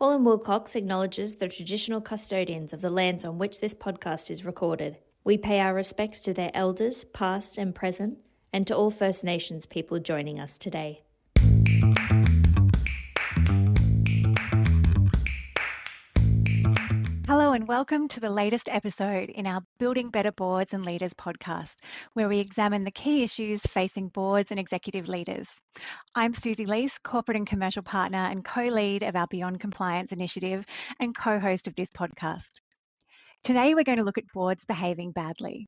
Holland Wilcox acknowledges the traditional custodians of the lands on which this podcast is recorded. We pay our respects to their elders, past and present, and to all First Nations people joining us today. Hello and welcome to the latest episode in our Building Better Boards and Leaders podcast, where we examine the key issues facing boards and executive leaders. I'm Susie Lease, Corporate and Commercial Partner and co-lead of our Beyond Compliance initiative and co-host of this podcast. Today we're going to look at boards behaving badly.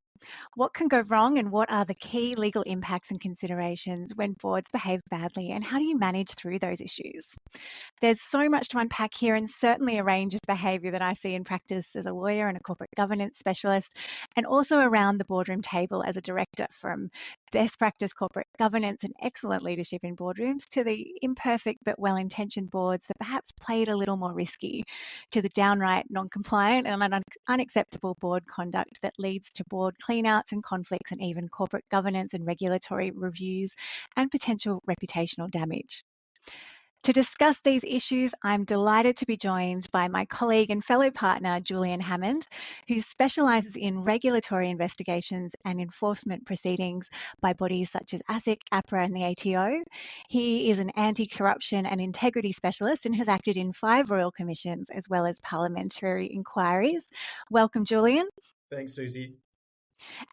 What can go wrong and what are the key legal impacts and considerations when boards behave badly, and how do you manage through those issues? There's so much to unpack here, and certainly a range of behaviour that I see in practice as a lawyer and a corporate governance specialist, and also around the boardroom table as a director, from best practice corporate governance and excellent leadership in boardrooms to the imperfect but well-intentioned boards that perhaps played a little more risky, to the downright non-compliant and unacceptable board conduct that leads to board cleanouts and conflicts, and even corporate governance and regulatory reviews and potential reputational damage. To discuss these issues, I'm delighted to be joined by my colleague and fellow partner, Julian Hammond, who specialises in regulatory investigations and enforcement proceedings by bodies such as ASIC, APRA and the ATO. He is an anti-corruption and integrity specialist and has acted in 5 royal commissions as well as parliamentary inquiries. Welcome, Julian. Thanks, Susie.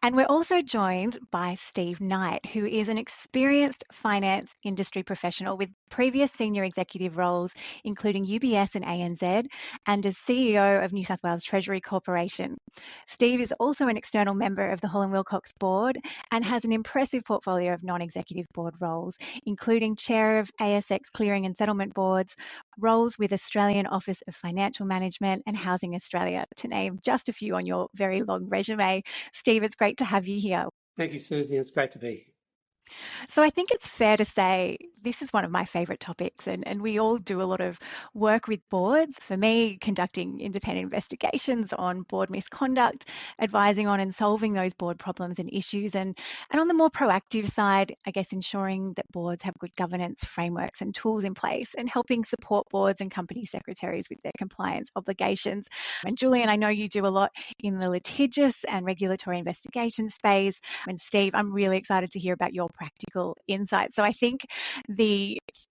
And we're also joined by Steve Knight, who is an experienced finance industry professional with previous senior executive roles, including UBS and ANZ, and as CEO of New South Wales Treasury Corporation. Steve is also an external member of the Holland Wilcox board and has an impressive portfolio of non-executive board roles, including chair of ASX clearing and settlement boards, roles with Australian Office of Financial Management and Housing Australia, to name just a few on your very long resume. Steve, it's great to have you here. Thank you, Susie. It's great to be here. So I think it's fair to say this is one of my favourite topics, and we all do a lot of work with boards. For me, conducting independent investigations on board misconduct, advising on and solving those board problems and issues, and on the more proactive side, I guess ensuring that boards have good governance frameworks and tools in place, and helping support boards and company secretaries with their compliance obligations. And Julian, I know you do a lot in the litigious and regulatory investigation space. And Steve, I'm really excited to hear about your practical insights. So I think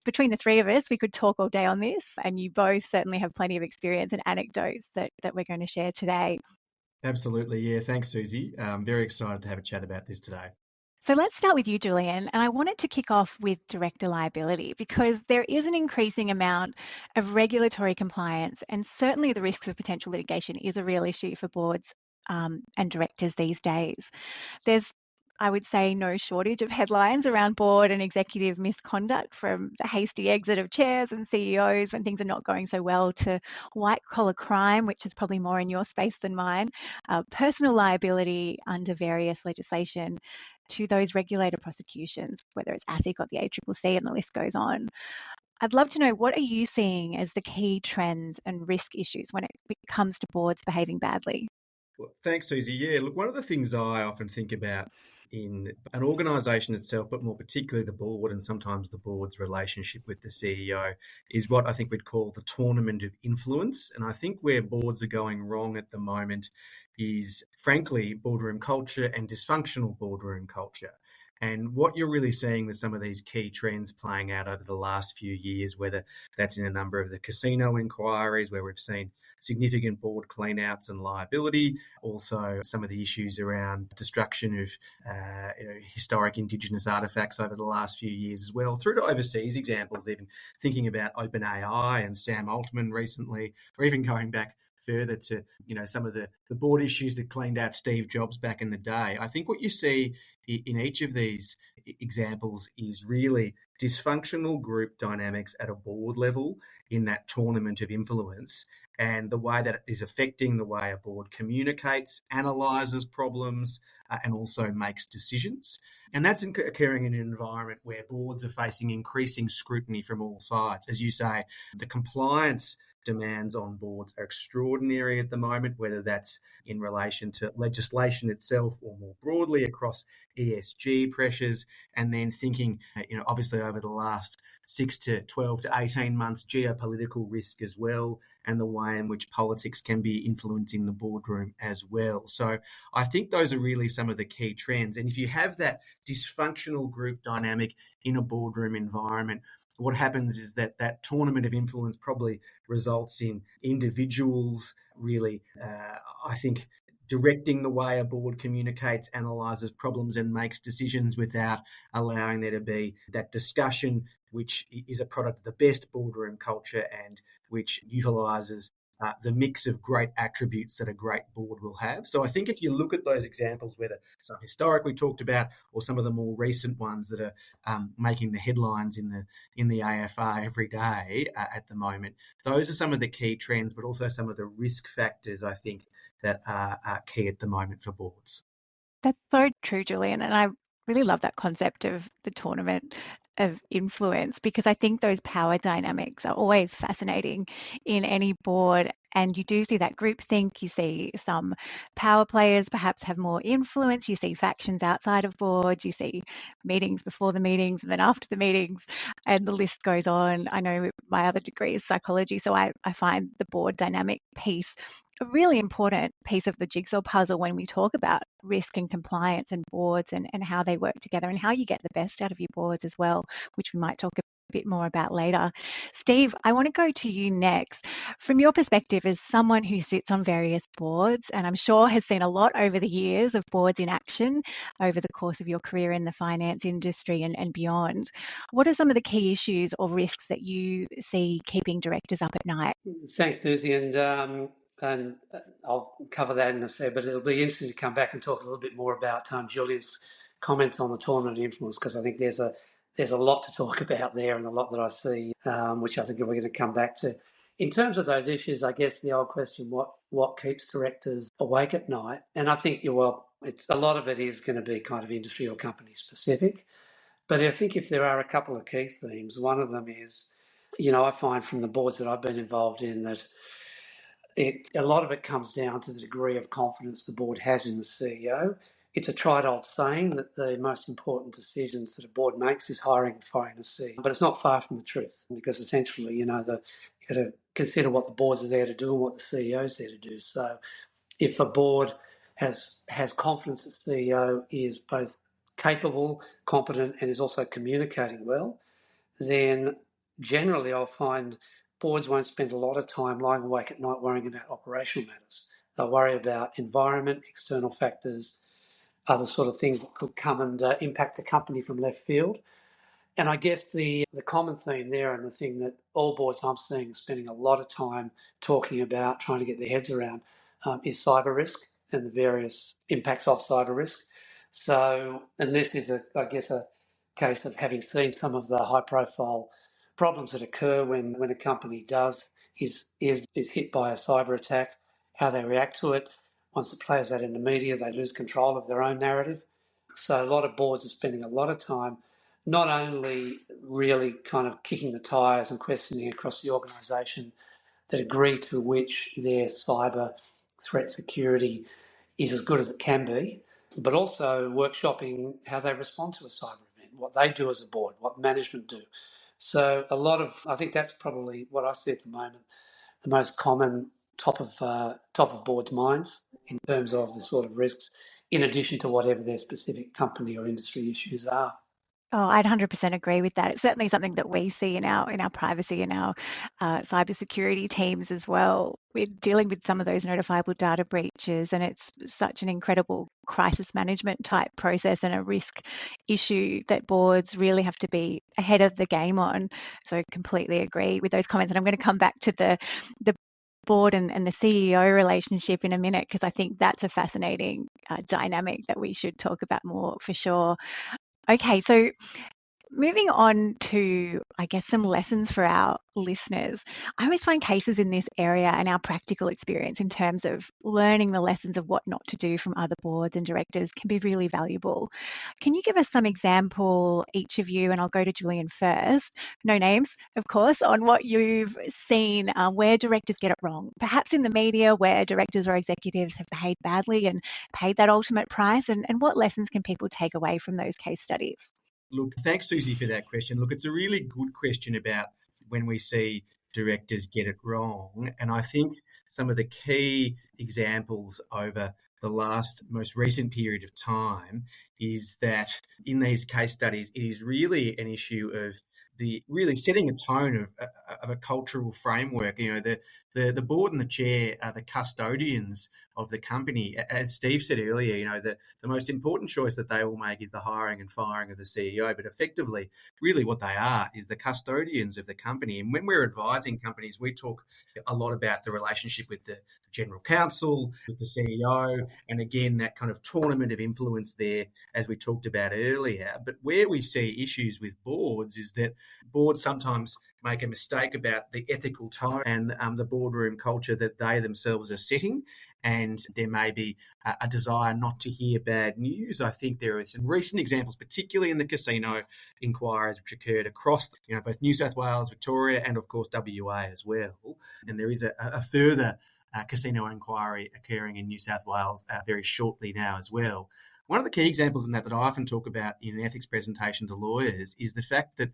between the three of us, we could talk all day on this, and you both certainly have plenty of experience and anecdotes that we're going to share today. Absolutely. Yeah. Thanks, Susie. I'm very excited to have a chat about this today. So let's start with you, Julian. And I wanted to kick off with director liability, because there is an increasing amount of regulatory compliance, and certainly the risks of potential litigation is a real issue for boards and directors these days. There's, I would say, no shortage of headlines around board and executive misconduct, from the hasty exit of chairs and CEOs when things are not going so well, to white-collar crime, which is probably more in your space than mine, personal liability under various legislation, to those regulator prosecutions, whether it's ASIC or the ACCC, and the list goes on. I'd love to know, what are you seeing as the key trends and risk issues when it comes to boards behaving badly? Well, thanks, Susie. Yeah, look, one of the things I often think about in an organisation itself, but more particularly the board and sometimes the board's relationship with the CEO, is what I think we'd call the tournament of influence. And I think where boards are going wrong at the moment is, frankly, boardroom culture and dysfunctional boardroom culture. And what you're really seeing with some of these key trends playing out over the last few years, whether that's in a number of the casino inquiries where we've seen significant board cleanouts and liability, also some of the issues around destruction of historic Indigenous artefacts over the last few years as well, through to overseas examples, even thinking about OpenAI and Sam Altman recently, or even going back further to some of the board issues that cleaned out Steve Jobs back in the day. I think what you see in each of these examples is really dysfunctional group dynamics at a board level in that tournament of influence, and the way that it is affecting the way a board communicates, analyses problems, and also makes decisions. And that's occurring in an environment where boards are facing increasing scrutiny from all sides. As you say, the compliance demands on boards are extraordinary at the moment, whether that's in relation to legislation itself or more broadly across ESG pressures, and then thinking, obviously over over the last 6 to 12 to 18 months, geopolitical risk as well, and the way in which politics can be influencing the boardroom as well. So I think those are really some of the key trends. And if you have that dysfunctional group dynamic in a boardroom environment, what happens is that that tournament of influence probably results in individuals really, I think, directing the way a board communicates, analyses problems and makes decisions without allowing there to be that discussion, which is a product of the best boardroom culture and which utilises the mix of great attributes that a great board will have. So I think if you look at those examples, whether some historic we talked about or some of the more recent ones that are making the headlines in the AFR every day at the moment, those are some of the key trends, but also some of the risk factors, I think, that are key at the moment for boards. That's so true, Julian. And I really love that concept of the tournament of influence, because I think those power dynamics are always fascinating in any board. And you do see that groupthink. You see some power players perhaps have more influence. You see factions outside of boards. You see meetings before the meetings and then after the meetings, and the list goes on. I know my other degree is psychology, so I find the board dynamic piece a really important piece of the jigsaw puzzle when we talk about risk and compliance and boards and how they work together and how you get the best out of your boards as well, which we might talk a bit more about later. Steve, I want to go to you next. From your perspective as someone who sits on various boards, and I'm sure has seen a lot over the years of boards in action over the course of your career in the finance industry and beyond, what are some of the key issues or risks that you see keeping directors up at night? Thanks, Lucy, and I'll cover that in a sec, but it'll be interesting to come back and talk a little bit more about Julian's comments on the tournament influence, because I think there's a lot to talk about there and a lot that I see, which I think we're going to come back to. In terms of those issues, I guess the old question, what keeps directors awake at night? And I think, it's a lot of it is going to be kind of industry or company specific. But I think if there are a couple of key themes, one of them is, I find from the boards that I've been involved in that a lot of it comes down to the degree of confidence the board has in the CEO. It's a tried old saying that the most important decisions that a board makes is hiring and firing a CEO, but it's not far from the truth, because essentially, you've got to consider what the boards are there to do and what the CEO is there to do. So if a board has confidence that the CEO is both capable, competent, and is also communicating well, then generally I'll find boards won't spend a lot of time lying awake at night worrying about operational matters. They'll worry about environment, external factors, other sort of things that could come and impact the company from left field. And I guess the common theme there, and the thing that all boards I'm seeing are spending a lot of time talking about, trying to get their heads around, is cyber risk and the various impacts of cyber risk. So, and this is, I guess, a case of having seen some of the high-profile problems that occur when a company is hit by a cyber attack, how they react to it. Once it plays out in the media, they lose control of their own narrative. So a lot of boards are spending a lot of time not only really kind of kicking the tyres and questioning across the organisation the degree to which their cyber threat security is as good as it can be, but also workshopping how they respond to a cyber event, what they do as a board, what management do. So I think that's probably what I see at the moment, the most common top of boards' minds in terms of the sort of risks, in addition to whatever their specific company or industry issues are. Oh, I'd 100% agree with that. It's certainly something that we see in our privacy and our cybersecurity teams as well. We're dealing with some of those notifiable data breaches, and it's such an incredible crisis management type process and a risk issue that boards really have to be ahead of the game on. So I completely agree with those comments. And I'm going to come back to the board and the CEO relationship in a minute, because I think that's a fascinating dynamic that we should talk about more for sure. Okay, so moving on to, I guess, some lessons for our listeners. I always find cases in this area and our practical experience in terms of learning the lessons of what not to do from other boards and directors can be really valuable. Can you give us some example, each of you, and I'll go to Julian first, no names, of course, on what you've seen where directors get it wrong, perhaps in the media where directors or executives have behaved badly and paid that ultimate price, and what lessons can people take away from those case studies? Look, thanks, Susie, for that question. Look, it's a really good question about when we see directors get it wrong. And I think some of the key examples over the most recent period of time is that in these case studies, it is really an issue of really setting a tone of a cultural framework. The board and the chair are the custodians of the company. As Steve said earlier, the most important choice that they will make is the hiring and firing of the CEO. But effectively, really what they are is the custodians of the company. And when we're advising companies, we talk a lot about the relationship with the general counsel, with the CEO, and again, that kind of tournament of influence there, as we talked about earlier. But where we see issues with boards is that boards sometimes make a mistake about the ethical tone and the boardroom culture that they themselves are setting. And there may be a desire not to hear bad news. I think there are some recent examples, particularly in the casino inquiries, which occurred across both New South Wales, Victoria, and of course WA as well. And there is a further casino inquiry occurring in New South Wales very shortly now as well. One of the key examples in that I often talk about in an ethics presentation to lawyers is the fact that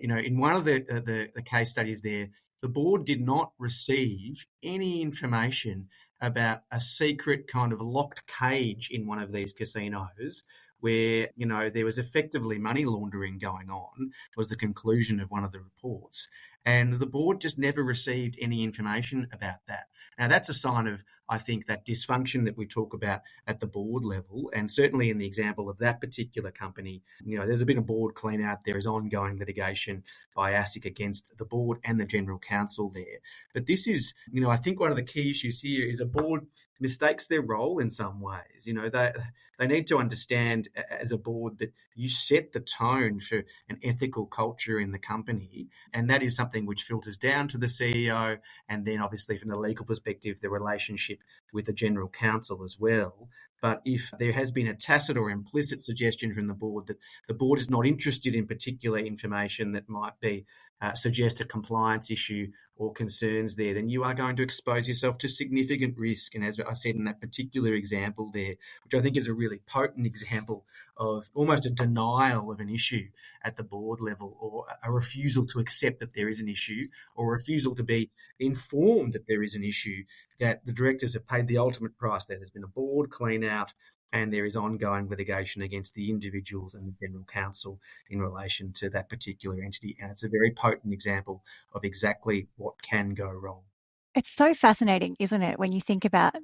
in one of the case studies there, the board did not receive any information about a secret kind of locked cage in one of these casinos where, there was effectively money laundering going on, was the conclusion of one of the reports. And the board just never received any information about that. Now, that's a sign of, I think, that dysfunction that we talk about at the board level. And certainly in the example of that particular company, there's been a board clean out. There is ongoing litigation by ASIC against the board and the general counsel there. But this is, I think one of the key issues here is a board mistakes their role in some ways. They need to understand as a board that you set the tone for an ethical culture in the company, and that is something which filters down to the CEO, and then obviously from the legal perspective, the relationship with the general counsel as well. But if there has been a tacit or implicit suggestion from the board that the board is not interested in particular information that might be suggest a compliance issue or concerns there, then you are going to expose yourself to significant risk. And as I said in that particular example there, which I think is a really potent example of almost a denial of an issue at the board level, or a refusal to accept that there is an issue, or a refusal to be informed that there is an issue, that the directors have paid the ultimate price there. There's been a board clean out, and there is ongoing litigation against the individuals and the general counsel in relation to that particular entity. And it's a very potent example of exactly what can go wrong. It's so fascinating, isn't it, when you think about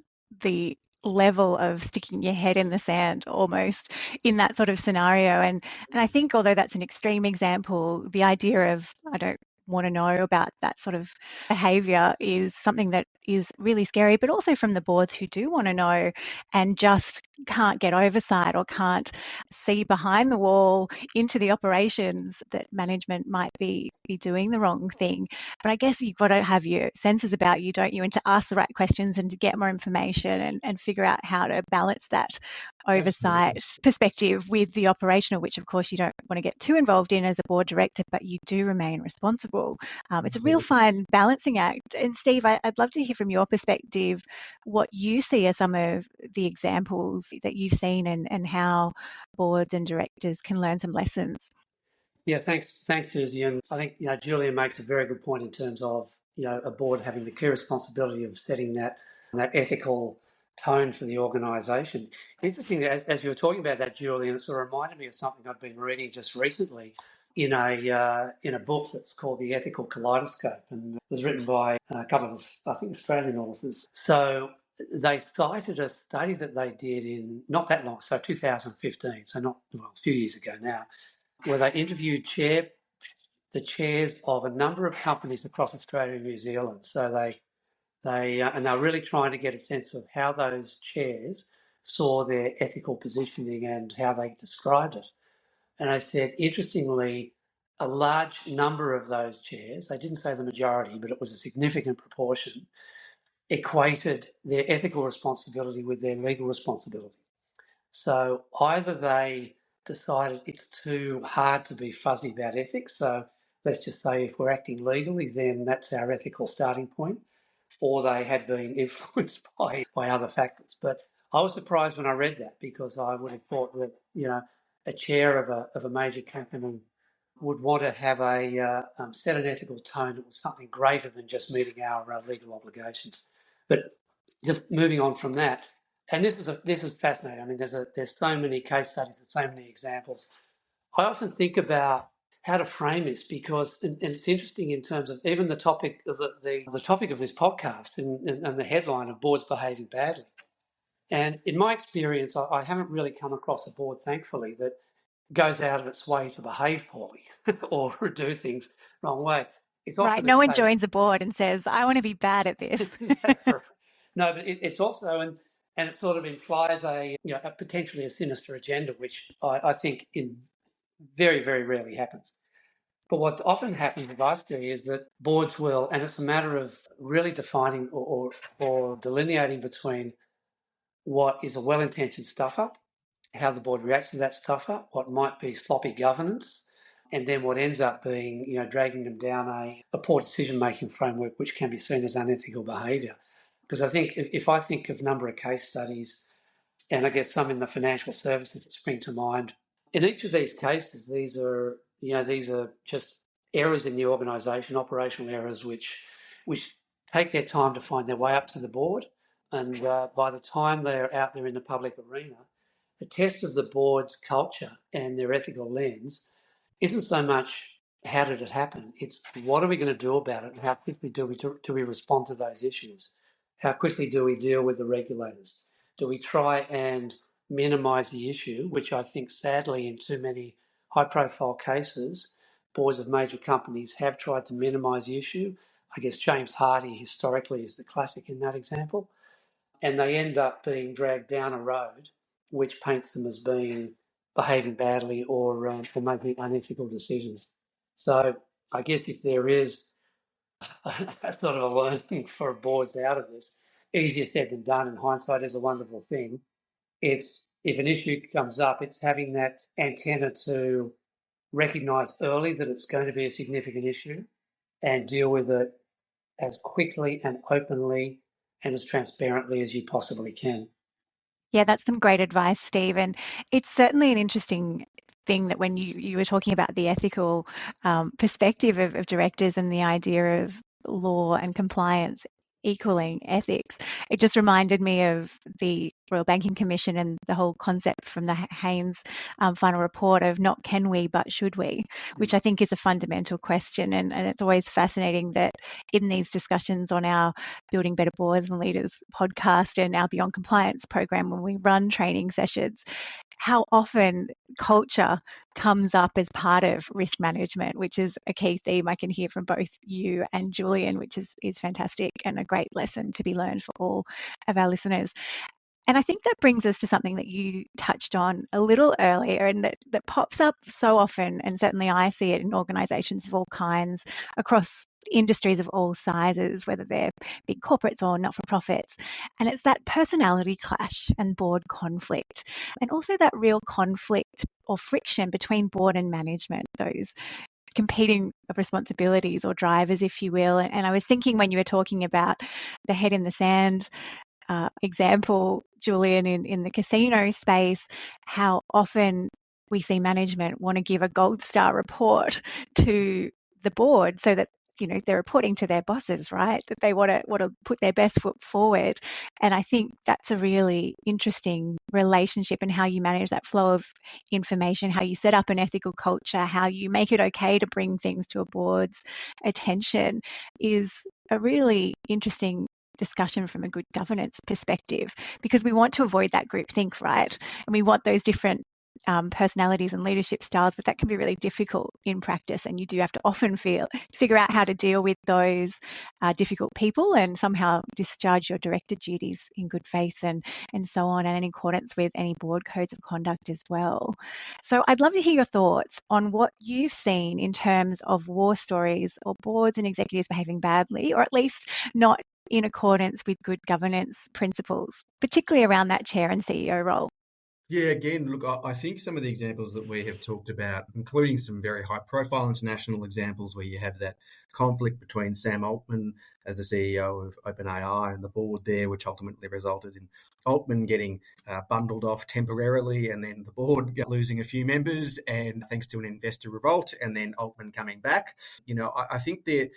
the level of sticking your head in the sand almost in that sort of scenario. And I think although that's an extreme example, the idea of, I don't want to know about that sort of behaviour is something that is really scary, but also from the boards who do want to know and just can't get oversight or can't see behind the wall into the operations that management might be doing the wrong thing. But I guess you've got to have your senses about you, don't you, and to ask the right questions and to get more information and figure out how to balance that oversight Absolutely. perspective with the operational, which of course you don't want to get too involved in as a board director, but you do remain responsible. It's a real fine balancing act. And Steve, I'd love to hear from your perspective what you see as some of the examples that you've seen and how boards and directors can learn some lessons. Yeah, thanks, Susie. And I think Julia makes a very good point in terms of a board having the key responsibility of setting that ethical tone for the organisation. Interesting, as you were talking about that, Julian, it sort of reminded me of something I've been reading just recently in a book that's called The Ethical Kaleidoscope, and it was written by a couple of, I think, Australian authors. So they cited a study that they did in not that long, so 2015, so not a few years ago now, where they interviewed the chairs of a number of companies across Australia and New Zealand. So and they're really trying to get a sense of how those chairs saw their ethical positioning and how they described it. And I said, interestingly, a large number of those chairs, they didn't say the majority, but it was a significant proportion, equated their ethical responsibility with their legal responsibility. So either they decided it's too hard to be fuzzy about ethics, so let's just say if we're acting legally, then that's our ethical starting point, or they had been influenced by other factors. But I was surprised when I read that, because I would have thought that, a chair of a major company would want to have a set an ethical tone that was something greater than just meeting our legal obligations. But just moving on from that, and this is fascinating. I mean, there's so many case studies and so many examples. I often think about how to frame this because, and it's interesting in terms of even the topic of the topic of this podcast and the headline of boards behaving badly. And in my experience, I haven't really come across a board, thankfully, that goes out of its way to behave poorly or do things wrong way. It's Right. often No the one case. joins a board and says, I want to be bad at this. No, but it's also, and it sort of implies a potentially a sinister agenda, which I think in very, very rarely happens. But what often happens with us is that boards will, and it's a matter of really defining or delineating between what is a well-intentioned stuff-up, how the board reacts to that stuff-up, what might be sloppy governance, and then what ends up being, dragging them down a poor decision-making framework, which can be seen as unethical behaviour. Because I think if I think of a number of case studies, and I guess some in the financial services that spring to mind, in each of these cases, these are just errors in the organisation, operational errors, which take their time to find their way up to the board. And by the time they're out there in the public arena, the test of the board's culture and their ethical lens isn't so much how did it happen, it's what are we going to do about it and how quickly do we respond to those issues? How quickly do we deal with the regulators? Do we try and minimise the issue, which I think sadly in too many high-profile cases, boards of major companies have tried to minimise the issue. I guess James Hardie historically is the classic in that example. And they end up being dragged down a road which paints them as being behaving badly or for making unethical decisions. So I guess if there is a sort of a learning for boards out of this, easier said than done, and hindsight is a wonderful thing. It's if an issue comes up, it's having that antenna to recognise early that it's going to be a significant issue and deal with it as quickly and openly and as transparently as you possibly can. Yeah, that's some great advice, Steve. And it's certainly an interesting thing that when you were talking about the ethical perspective of directors and the idea of law and compliance equaling ethics, it just reminded me of the Royal Banking Commission and the whole concept from the Haynes final report of not can we, but should we, which I think is a fundamental question. And it's always fascinating that in these discussions on our Building Better Boards and Leaders podcast and our Beyond Compliance program, when we run training sessions, how often culture comes up as part of risk management, which is a key theme I can hear from both you and Julian, which is fantastic and a great lesson to be learned for all of our listeners. And I think that brings us to something that you touched on a little earlier and that pops up so often, and certainly I see it in organisations of all kinds across industries of all sizes, whether they're big corporates or not-for-profits. And it's that personality clash and board conflict, and also that real conflict or friction between board and management, those competing responsibilities or drivers, if you will. And I was thinking when you were talking about the head in the sand example, Julian, in the casino space, how often we see management want to give a gold star report to the board so that they're reporting to their bosses, right? That they want to put their best foot forward. And I think that's a really interesting relationship and how you manage that flow of information, how you set up an ethical culture, how you make it okay to bring things to a board's attention is a really interesting discussion from a good governance perspective, because we want to avoid that groupthink, right? And we want those different personalities and leadership styles, but that can be really difficult in practice, and you do have to often figure out how to deal with those difficult people and somehow discharge your director duties in good faith and so on, and in accordance with any board codes of conduct as well. So I'd love to hear your thoughts on what you've seen in terms of war stories or boards and executives behaving badly, or at least not in accordance with good governance principles, particularly around that chair and CEO role. Yeah, again, look, I think some of the examples that we have talked about, including some very high-profile international examples where you have that conflict between Sam Altman as the CEO of OpenAI and the board there, which ultimately resulted in Altman getting bundled off temporarily, and then the board losing a few members, and thanks to an investor revolt, and then Altman coming back. I think that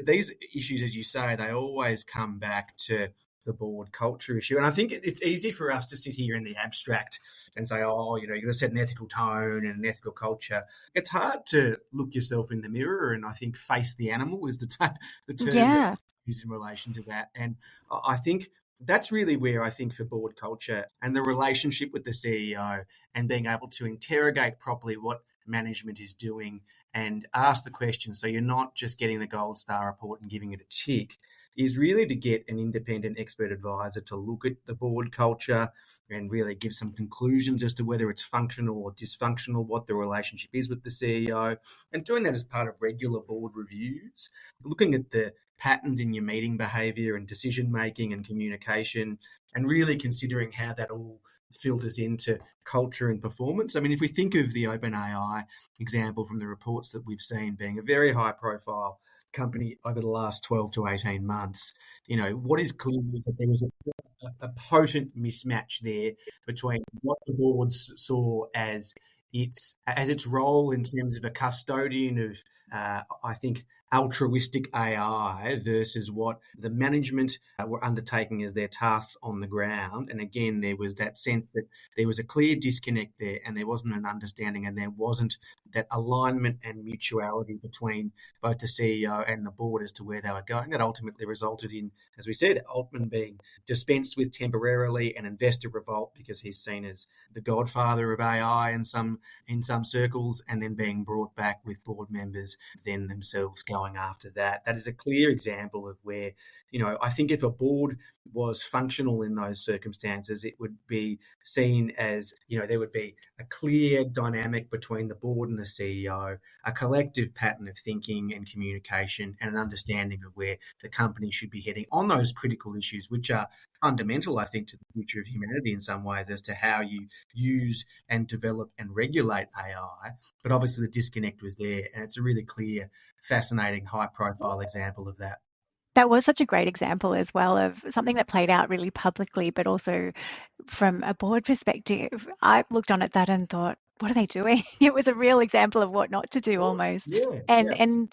these issues, as you say, they always come back to the board culture issue. And I think it's easy for us to sit here in the abstract and say, oh, you've got to set an ethical tone and an ethical culture. It's hard to look yourself in the mirror and I think face the animal is the term that is in relation to that. And I think that's really where I think for board culture and the relationship with the CEO and being able to interrogate properly what management is doing and ask the questions so you're not just getting the gold star report and giving it a tick, is really to get an independent expert advisor to look at the board culture and really give some conclusions as to whether it's functional or dysfunctional, what the relationship is with the CEO, and doing that as part of regular board reviews, looking at the patterns in your meeting behaviour and decision-making and communication, and really considering how that all filters into culture and performance. I mean, if we think of the OpenAI example from the reports that we've seen being a very high-profile company over the last 12 to 18 months, what is clear is that there was a potent mismatch there between what the boards saw as its role in terms of a custodian of, I think, altruistic AI versus what the management were undertaking as their tasks on the ground. And again, there was that sense that there was a clear disconnect there and there wasn't an understanding and there wasn't that alignment and mutuality between both the CEO and the board as to where they were going. That ultimately resulted in, as we said, Altman being dispensed with temporarily, an investor revolt because he's seen as the godfather of AI in some circles, and then being brought back with board members then themselves going after that. That is a clear example of where, I think if a board was functional in those circumstances, it would be seen as, there would be a clear dynamic between the board and the CEO, a collective pattern of thinking and communication, and an understanding of where the company should be heading on those critical issues, which are fundamental, I think, to the future of humanity in some ways as to how you use and develop and regulate AI. But obviously the disconnect was there, and it's a really clear, fascinating, high-profile example of that. That was such a great example as well of something that played out really publicly, but also from a board perspective. I looked on at that and thought, what are they doing? It was a real example of what not to do almost. Yeah, and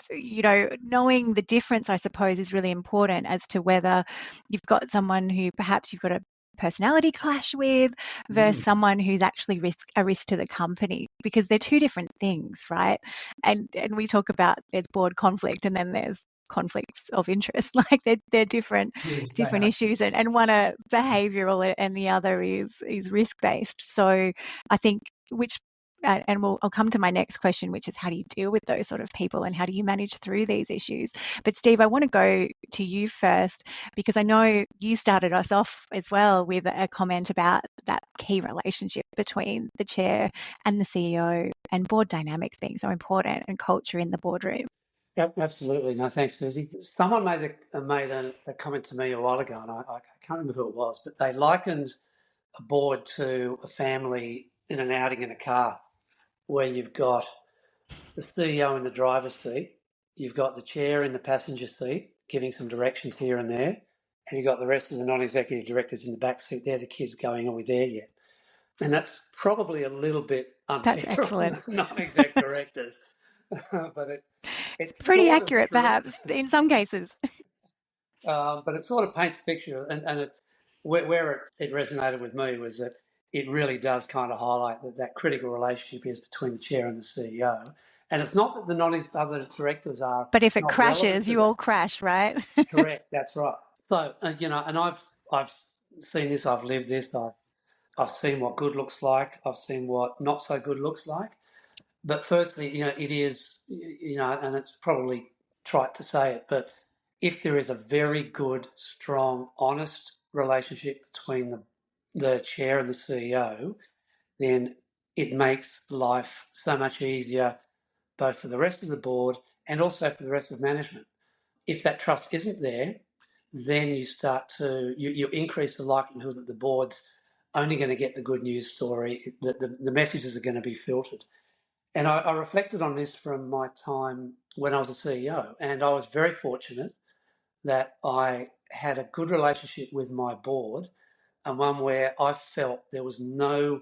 knowing the difference, I suppose, is really important as to whether you've got someone who perhaps you've got a personality clash with versus someone who's actually a risk to the company, because they're two different things, right? And we talk about there's board conflict and then there's conflicts of interest, like they're different issues, and one are behavioral and the other is risk-based. So I think I'll come to my next question, which is how do you deal with those sort of people and how do you manage through these issues? But Steve, I want to go to you first, because I know you started us off as well with a comment about that key relationship between the chair and the CEO and board dynamics being so important and culture in the boardroom. Yep, absolutely. No, thanks, Susie. Someone made a comment to me a while ago, and I can't remember who it was, but they likened a board to a family in an outing in a car, where you've got the CEO in the driver's seat, you've got the chair in the passenger seat giving some directions here and there, and you've got the rest of the non-executive directors in the back seat. They're the kids going, are we there yet? And that's probably a little bit unfair. That's excellent. On the non-exec directors, but it's pretty accurate, perhaps, in some cases. But it sort of paints a picture, and where it resonated with me was that it really does kind of highlight that critical relationship is between the chair and the CEO. And it's not that the other directors are. But if it crashes, you all crash, right? Correct, that's right. So, and I've seen this, I've lived this, I've seen what good looks like, I've seen what not so good looks like. But firstly, it is, and it's probably trite to say it, but if there is a very good, strong, honest relationship between the chair and the CEO, then it makes life so much easier, both for the rest of the board and also for the rest of management. If that trust isn't there, then you start to you increase the likelihood that the boards only going to get the good news story. The messages are going to be filtered. And I reflected on this from my time when I was a CEO, and I was very fortunate that I had a good relationship with my board, and one where I felt there was no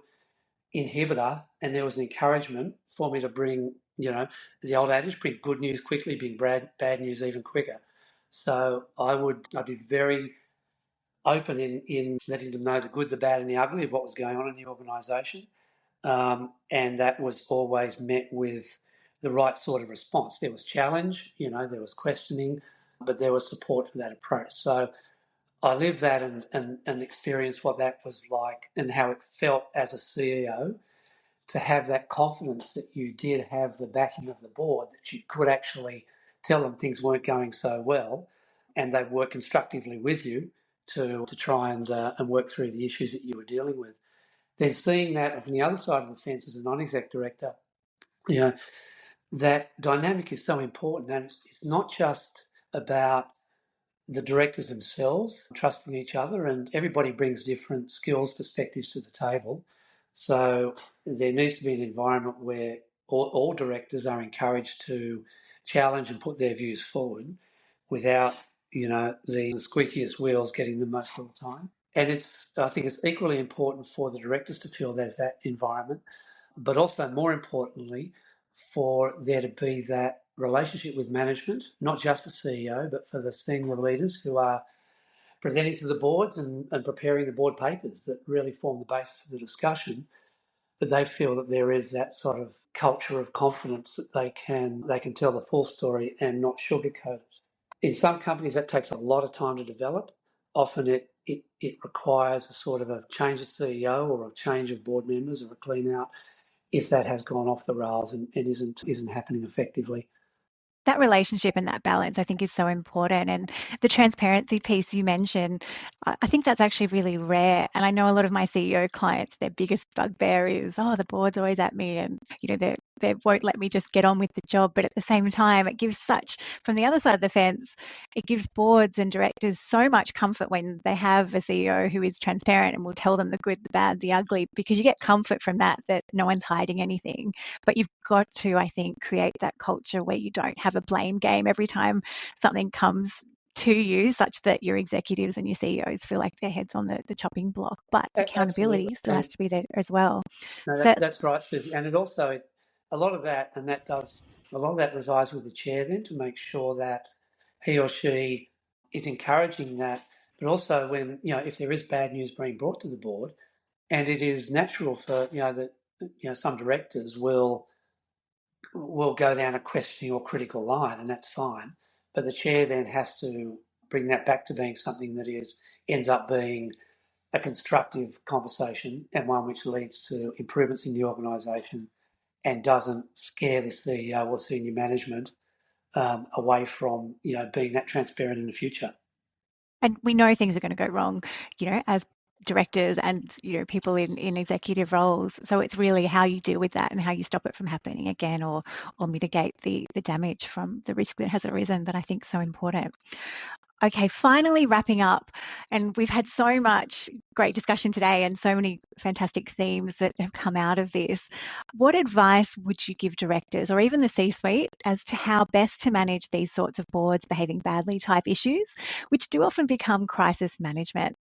inhibitor and there was an encouragement for me to bring, the old adage, bring good news quickly, bring bad news even quicker. So I'd be very open in letting them know the good, the bad, and the ugly of what was going on in the organisation. And that was always met with the right sort of response. There was challenge, there was questioning, but there was support for that approach. So I lived that and experienced what that was like and how it felt as a CEO to have that confidence that you did have the backing of the board, that you could actually tell them things weren't going so well and they'd work constructively with you to try and work through the issues that you were dealing with. Then seeing that from the other side of the fence as a non-exec director, that dynamic is so important, and it's not just about the directors themselves trusting each other, and everybody brings different skills, perspectives to the table. So there needs to be an environment where all directors are encouraged to challenge and put their views forward without, the squeakiest wheels getting the most of the time. And I think it's equally important for the directors to feel there's that environment, but also more importantly, for there to be that relationship with management, not just the CEO, but for the senior leaders who are presenting to the boards and preparing the board papers that really form the basis of the discussion, that they feel that there is that sort of culture of confidence that they can tell the full story and not sugarcoat it. In some companies, that takes a lot of time to develop. Often it requires a sort of a change of CEO or a change of board members or a clean out if that has gone off the rails and isn't happening effectively. That relationship and that balance, I think, is so important. And the transparency piece you mentioned, I think that's actually really rare. And I know a lot of my CEO clients, their biggest bugbear is, the board's always at me, and they won't let me just get on with the job. But at the same time, it gives from the other side of the fence, it gives boards and directors so much comfort when they have a CEO who is transparent and will tell them the good, the bad, the ugly, because you get comfort from that no one's hiding anything. But you've got to, I think, create that culture where you don't have a blame game every time something comes to you, such that your executives and your CEOs feel like their head's on the chopping block. But accountability Absolutely. still has to be there as well. No, So that's right, Susie. And it also, a lot of that resides with the chair then, to make sure that he or she is encouraging that, but also when, if there is bad news being brought to the board, and it is natural for, that, some directors will go down a questioning or critical line, and that's fine. But the chair then has to bring that back to being something that ends up being a constructive conversation and one which leads to improvements in the organisation and doesn't scare the CEO or senior management away from being that transparent in the future. And we know things are going to go wrong, as directors and people in executive roles. So it's really how you deal with that and how you stop it from happening again, or mitigate the damage from the risk that has arisen, that I think is so important. Okay, finally wrapping up, and we've had so much great discussion today and so many fantastic themes that have come out of this. What advice would you give directors or even the C-suite as to how best to manage these sorts of boards behaving badly type issues, which do often become crisis management?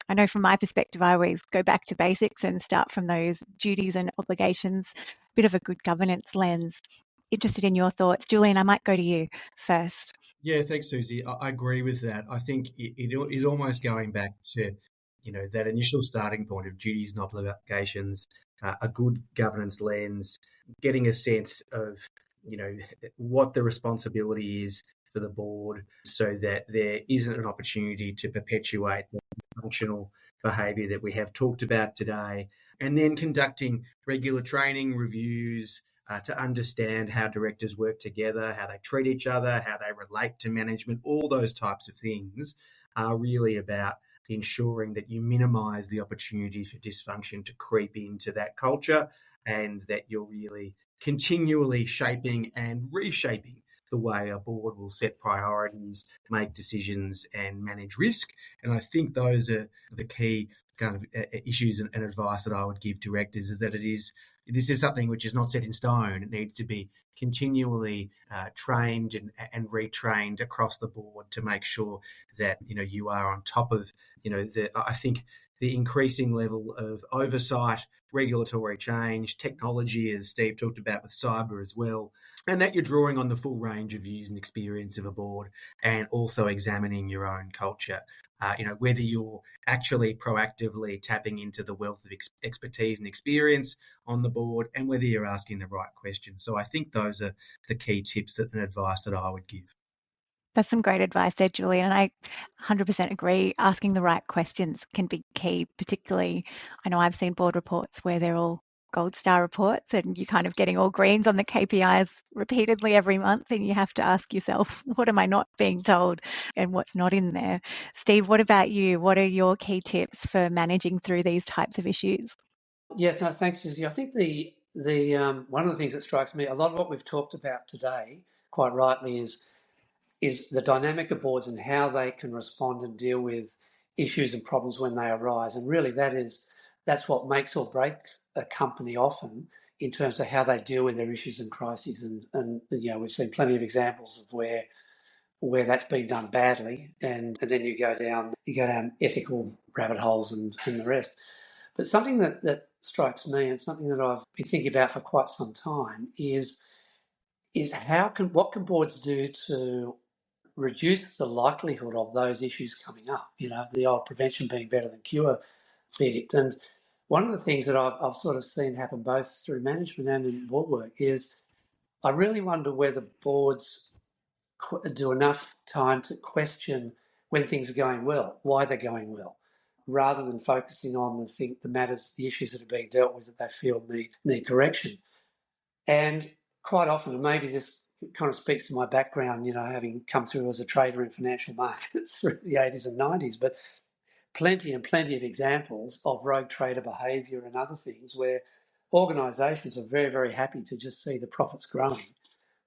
I know from my perspective, I always go back to basics and start from those duties and obligations, bit of a good governance lens. Interested in your thoughts. Julian, I might go to you first. Yeah, thanks, Susie. I agree with that. I think it is almost going back to, that initial starting point of duties and obligations, a good governance lens, getting a sense of, what the responsibility is for the board, so that there isn't an opportunity to perpetuate the functional behaviour that we have talked about today, and then conducting regular training reviews, to understand how directors work together, how they treat each other, how they relate to management. All those types of things are really about ensuring that you minimise the opportunity for dysfunction to creep into that culture, and that you're really continually shaping and reshaping the way a board will set priorities, make decisions and manage risk. And I think those are the key kind of issues and advice that I would give directors, is that this is something which is not set in stone. It needs to be continually trained and retrained across the board to make sure that, you are on top of, I think the increasing level of oversight, regulatory change, technology, as Steve talked about with cyber as well, and that you're drawing on the full range of views and experience of a board, and also examining your own culture. Whether you're actually proactively tapping into the wealth of expertise and experience on the board, and whether you're asking the right questions. So I think those are the key tips and advice that I would give. That's some great advice there, Julian. And I 100% agree. Asking the right questions can be key, particularly, I know I've seen board reports where they're all gold star reports and you're kind of getting all greens on the KPIs repeatedly every month, and you have to ask yourself, what am I not being told and what's not in there? Steve, what about you? What are your key tips for managing through these types of issues? Yeah, no, thanks, Susie. I think the one of the things that strikes me, a lot of what we've talked about today, quite rightly, is the dynamic of boards and how they can respond and deal with issues and problems when they arise. And really that's what makes or breaks a company often, in terms of how they deal with their issues and crises. And we've seen plenty of examples of where that's been done badly, and then you go down ethical rabbit holes and the rest. But something that strikes me, and something that I've been thinking about for quite some time, is what can boards do to reduce the likelihood of those issues coming up? The old prevention being better than cure edict. And one of the things that I've sort of seen happen both through management and in board work is, I really wonder whether boards do enough time to question when things are going well, why they're going well, rather than focusing on the issues that are being dealt with that they feel need correction. And quite often, and maybe this kind of speaks to my background, having come through as a trader in financial markets through the 80s and 90s, but plenty and plenty of examples of rogue trader behaviour and other things where organisations are very, very happy to just see the profits growing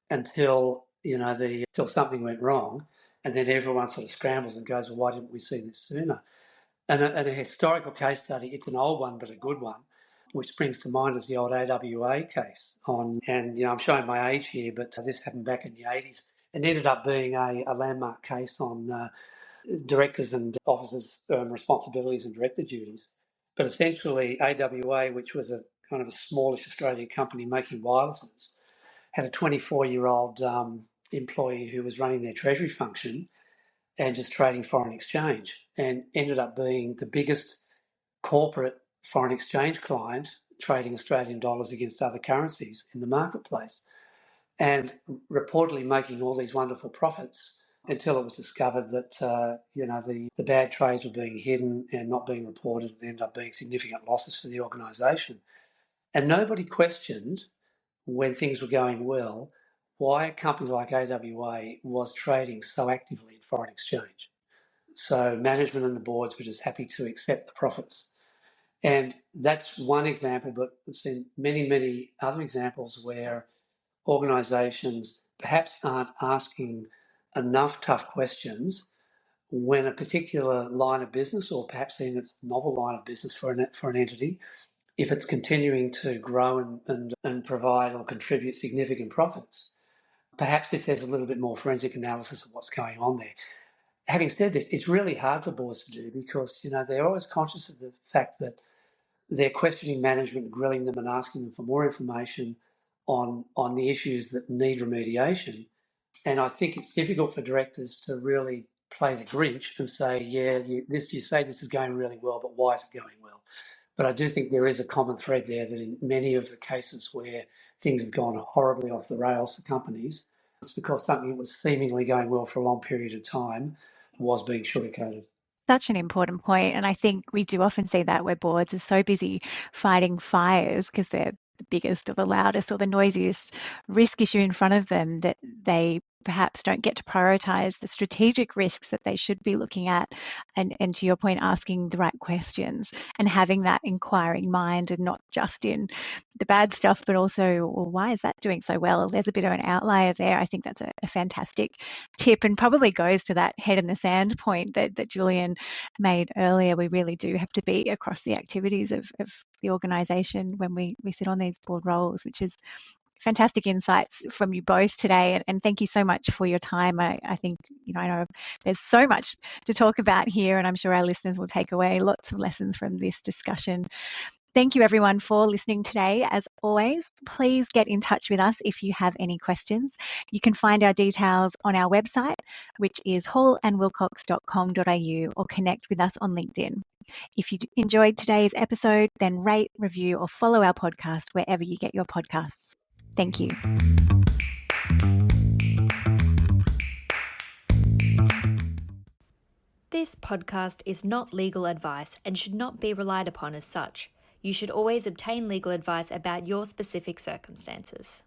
until until something went wrong, and then everyone sort of scrambles and goes, well, why didn't we see this sooner? And a historical case study, it's an old one but a good one, which springs to mind, is the old AWA case I'm showing my age here, but this happened back in the 80s and ended up being a landmark case on directors and officers' responsibilities and director duties. But essentially, AWA, which was a kind of a smallish Australian company making wirelesses, had a 24-year-old employee who was running their treasury function and just trading foreign exchange, and ended up being the biggest corporate foreign exchange client, trading Australian dollars against other currencies in the marketplace, and reportedly making all these wonderful profits, until it was discovered that the bad trades were being hidden and not being reported, and ended up being significant losses for the organisation. And nobody questioned, when things were going well, why a company like AWA was trading so actively in foreign exchange. So management and the boards were just happy to accept the profits. And that's one example, but we've seen many, many other examples where organisations perhaps aren't asking enough tough questions when a particular line of business, or perhaps even a novel line of business for an entity, if it's continuing to grow and provide or contribute significant profits. Perhaps if there's a little bit more forensic analysis of what's going on there. Having said this, it's really hard for boards to do, because they're always conscious of the fact that they're questioning management, grilling them and asking them for more information on the issues that need remediation. And I think it's difficult for directors to really play the Grinch and say, yeah, you say this is going really well, but why is it going well? But I do think there is a common thread there, that in many of the cases where things have gone horribly off the rails for companies, it's because something that was seemingly going well for a long period of time was being sugarcoated. Such an important point. And I think we do often see that, where boards are so busy fighting fires because they're the biggest or the loudest or the noisiest risk issue in front of them, that they perhaps don't get to prioritise the strategic risks that they should be looking at, and to your point, asking the right questions and having that inquiring mind, and not just in the bad stuff, but also, well, why is that doing so well? There's a bit of an outlier there. I think that's a fantastic tip, and probably goes to that head in the sand point that Julian made earlier. We really do have to be across the activities of the organisation when we sit on these board roles, which is fantastic insights from you both today, and thank you so much for your time. I think, I know there's so much to talk about here, and I'm sure our listeners will take away lots of lessons from this discussion. Thank you everyone for listening today. As always, please get in touch with us if you have any questions. You can find our details on our website, which is hallandwilcox.com.au, or connect with us on LinkedIn. If you enjoyed today's episode, then rate, review, or follow our podcast wherever you get your podcasts. Thank you. This podcast is not legal advice and should not be relied upon as such. You should always obtain legal advice about your specific circumstances.